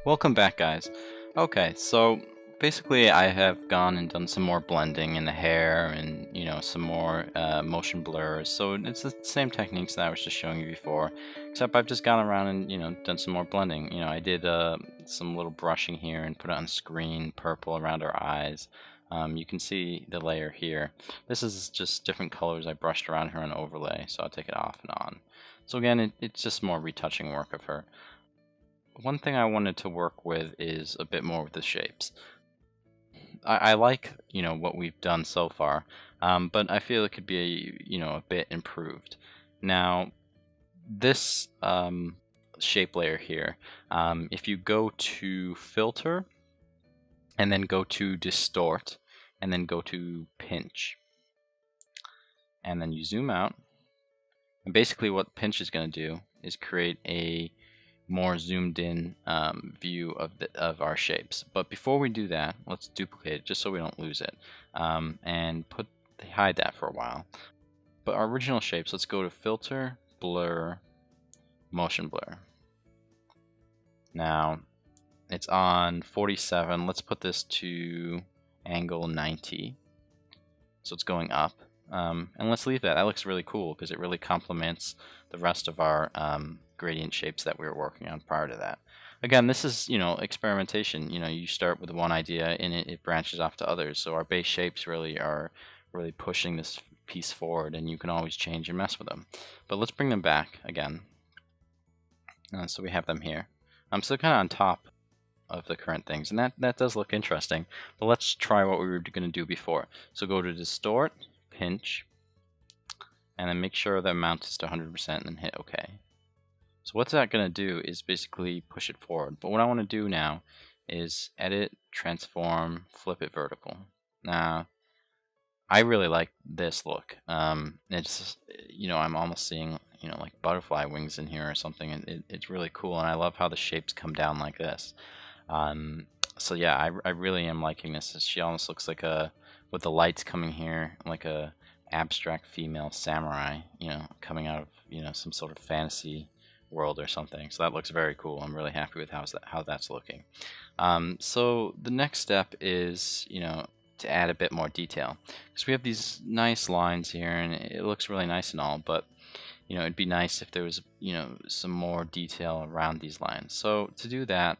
Welcome back, guys. Okay, so basically I have gone and done some more blending in the hair and, some more motion blurs. So it's the same techniques that I was just showing you before, except I've just gone around and, done some more blending. I did some little brushing here and put it on screen, purple around her eyes. You can see the layer here. This is just different colors I brushed around her on overlay, so I'll take it off and on. So again, it's just more retouching work of her. One thing I wanted to work with is a bit more with the shapes. I like, what we've done so far, but I feel it could be, a bit improved. Now, this shape layer here, if you go to Filter, and then go to Distort, and then go to Pinch, and then you zoom out, and basically what Pinch is going to do is create a more zoomed in view of our shapes. But before we do that, let's duplicate it just so we don't lose it, and hide that for a while. But our original shapes, let's go to Filter, Blur, Motion Blur. Now it's on 47. Let's put this to angle 90, so it's going up. And let's leave that. That looks really cool because it really complements the rest of our gradient shapes that we were working on prior to that. Again, this is, experimentation. You start with one idea and it branches off to others. So our base shapes really are pushing this piece forward, and you can always change and mess with them. But let's bring them back again. So we have them here. I'm still kind of on top of the current things, and that does look interesting. But let's try what we were going to do before. So go to Distort, Pinch, and then make sure the amount is to 100% and then hit OK. So what's that going to do is basically push it forward. But what I want to do now is edit, transform, flip it vertical. Now, I really like this look. It's, I'm almost seeing, like butterfly wings in here or something, and it's really cool, and I love how the shapes come down like this. So yeah, I really am liking this. She almost looks like with the lights coming here, like a abstract female samurai, coming out of, some sort of fantasy world or something. So that looks very cool. I'm really happy with how that's looking. So the next step is, to add a bit more detail, because we have these nice lines here and it looks really nice and all, but it'd be nice if there was some more detail around these lines. So to do that,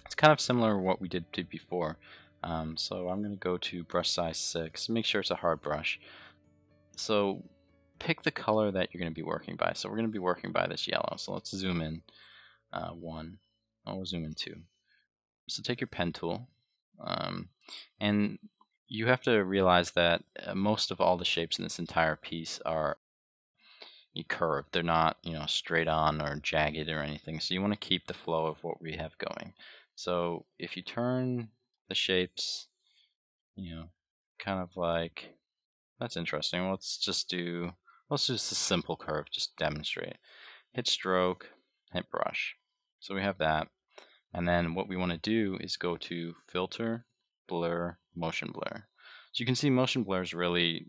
it's kind of similar to what we did before. So I'm going to go to brush size 6, make sure it's a hard brush. So pick the color that you're going to be working by. So we're going to be working by this yellow. So let's zoom in 1. We'll zoom in 2. So take your pen tool, and you have to realize that most of all the shapes in this entire piece are curved. They're not, straight on or jagged or anything. So you want to keep the flow of what we have going. So if you turn the shapes, kind of like, that's interesting. Let's just do a simple curve, just demonstrate. Hit stroke, hit brush. So we have that. And then what we want to do is go to Filter, Blur, Motion Blur. So you can see motion blur is really,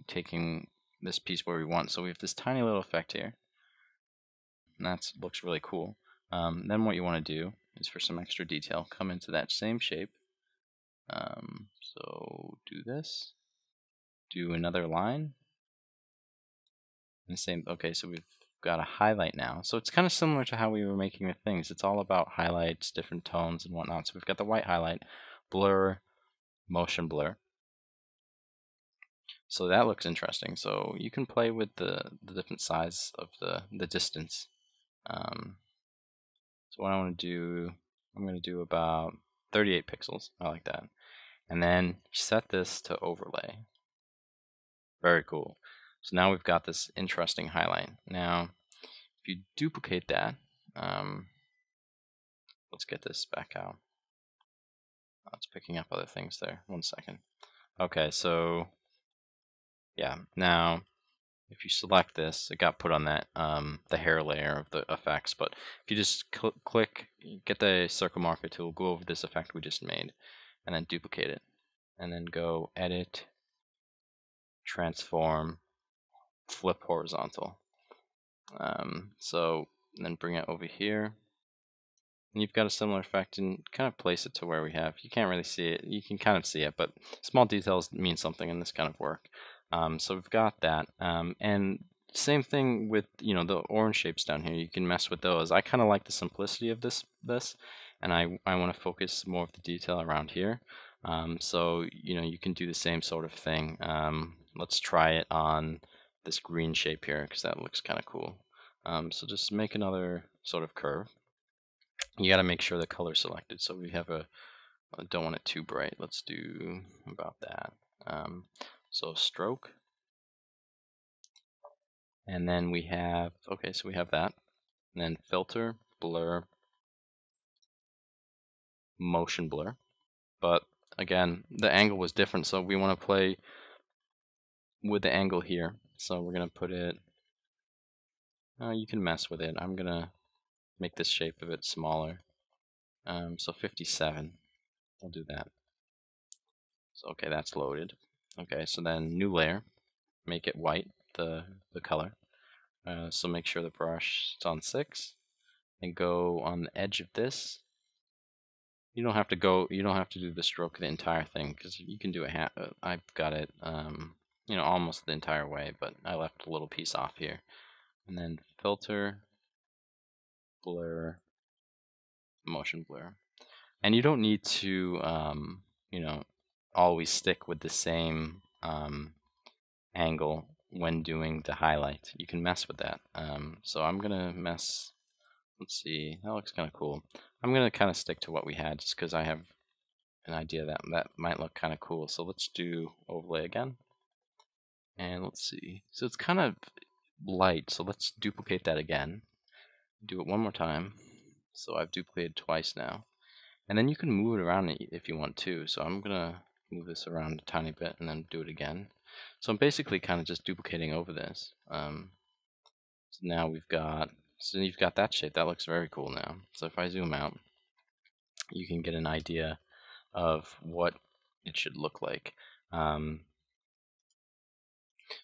taking this piece where we want. So we have this tiny little effect here. And that looks really cool. Then what you want to do is, for some extra detail, come into that same shape. So do this. Do another line. And same. Okay, so we've got a highlight now. So it's kind of similar to how we were making the things. It's all about highlights, different tones, and whatnot. So we've got the white highlight, blur, motion blur. So that looks interesting. So you can play with the different size of the distance. So what I want to do, I'm going to do about 38 pixels. I like that. And then set this to overlay. Very cool. So now we've got this interesting highlight. Now, if you duplicate that, let's get this back out. It's picking up other things there. 1 second. Okay, so yeah, now if you select this, it got put on that the hair layer of the effects. But if you just click, get the circle marker tool, go over this effect we just made, and then duplicate it, and then go Edit, Transform, Flip Horizontal. So then bring it over here, And you've got a similar effect, and kind of place it to where we have. You can't really see it. You can kind of see it, but small details mean something in this kind of work. So we've got that, and same thing with the orange shapes down here. You can mess with those. I kind of like the simplicity of this, and I want to focus more of the detail around here. So you can do the same sort of thing. Let's try it on this green shape here because that looks kind of cool. So just make another sort of curve. You got to make sure the color's selected. So we have I don't want it too bright. Let's do about that. So stroke. And then we have, okay, so we have that. And then filter, blur, motion blur. But again, the angle was different, so we want to play with the angle here. So we're going to put it, you can mess with it. I'm going to make this shape a bit smaller. So 57, we'll do that. So okay, that's loaded. Okay, so then new layer, make it white, the color. So make sure the brush is on 6, and go on the edge of this. You don't have to do the stroke the entire thing, because you can do a I've got it, almost the entire way, but I left a little piece off here. And then filter, blur, motion blur. And you don't need to, always stick with the same angle when doing the highlight. You can mess with that. So I'm gonna mess. Let's see. That looks kind of cool. I'm gonna kind of stick to what we had, just because I have an idea that might look kind of cool. So let's do overlay again. And let's see. So it's kind of light. So let's duplicate that again. Do it one more time. So I've duplicated twice now. And then you can move it around if you want to. So I'm gonna move this around a tiny bit and then do it again. So I'm basically kind of just duplicating over this. So now you've got that shape. That looks very cool now. So if I zoom out, you can get an idea of what it should look like.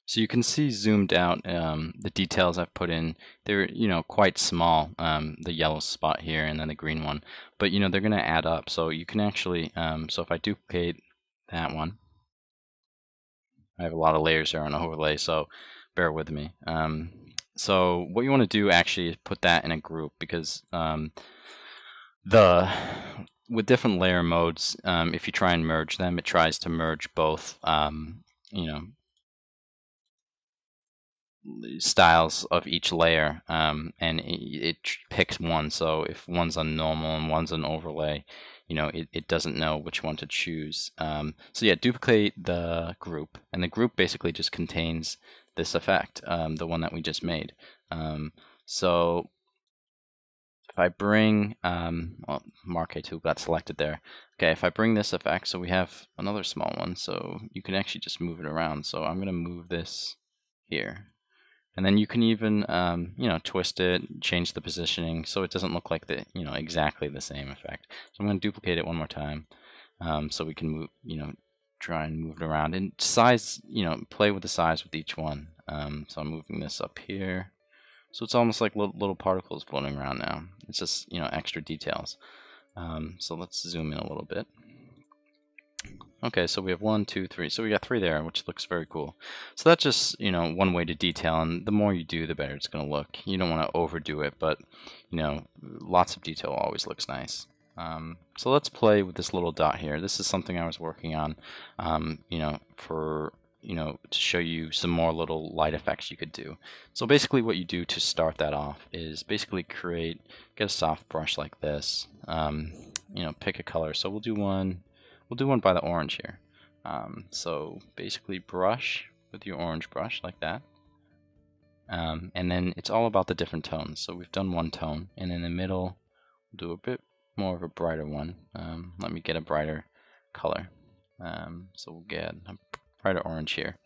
So you can see zoomed out the details I've put in. They're quite small. The yellow spot here and then the green one, but they're going to add up. So you can actually so if I duplicate that one, I have a lot of layers there on overlay, so bear with me. So what you want to do actually is put that in a group, because with different layer modes, if you try and merge them, it tries to merge both styles of each layer, and it picks one. So if one's on normal and one's on overlay, it doesn't know which one to choose. So yeah, duplicate the group, and the group basically just contains this effect, the one that we just made. So if I bring, well, Marquee tool got selected there. Okay, if I bring this effect, so we have another small one, so you can actually just move it around. So I'm going to move this here. And then you can even, twist it, change the positioning, so it doesn't look like exactly the same effect. So I'm going to duplicate it one more time, so we can move, try and move it around. And size, play with the size with each one. So I'm moving this up here. So it's almost like little particles floating around now. It's just, extra details. So let's zoom in a little bit. Okay, so we have 1, 2, 3. So we got 3 there, which looks very cool. So that's just, one way to detail, and the more you do, the better it's going to look. You don't want to overdo it, but, lots of detail always looks nice. So let's play with this little dot here. This is something I was working on, to show you some more little light effects you could do. So basically what you do to start that off is basically get a soft brush like this, pick a color. So we'll do one by the orange here. So basically brush with your orange brush like that. And then it's all about the different tones. So we've done one tone, and in the middle we'll do a bit more of a brighter one. Let me get a brighter color. So we'll get a brighter orange here.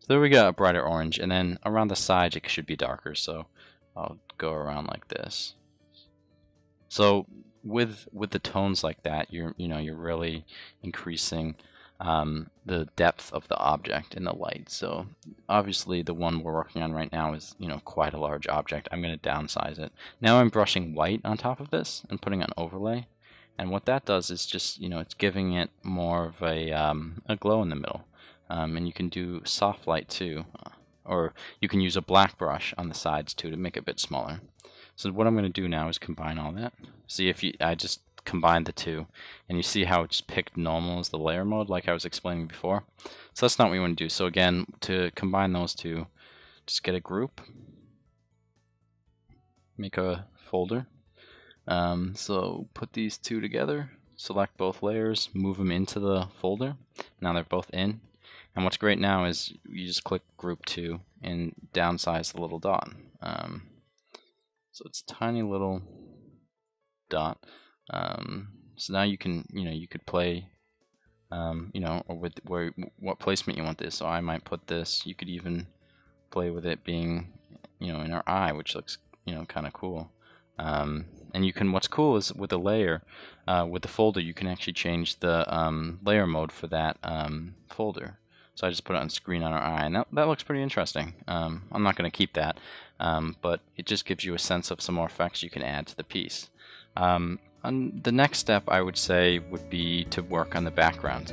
So there we go, a brighter orange, and then around the sides it should be darker, so I'll go around like this. So with the tones like that, you're really increasing the depth of the object in the light. So obviously the one we're working on right now is, quite a large object. I'm going to downsize it. Now I'm brushing white on top of this and putting an overlay. And what that does is just, it's giving it more of a glow in the middle. And you can do soft light too. Or you can use a black brush on the sides too to make it a bit smaller. So what I'm going to do now is combine all that. See if I just combined the two, and you see how it's picked normal as the layer mode like I was explaining before. So that's not what we want to do. So again, to combine those two, just get a group, make a folder. So put these two together, select both layers, move them into the folder. Now they're both in. And what's great now is you just click group 2 and downsize the little dot. So it's a tiny little dot. So now you can, you could play, or with what placement you want this. So I might put this. You could even play with it being, in our eye, which looks, kind of cool. And you can. What's cool is with the layer, with the folder, you can actually change the layer mode for that folder. So I just put it on screen on our eye, and that looks pretty interesting. I'm not going to keep that, but it just gives you a sense of some more effects you can add to the piece. And the next step, I would say, would be to work on the background.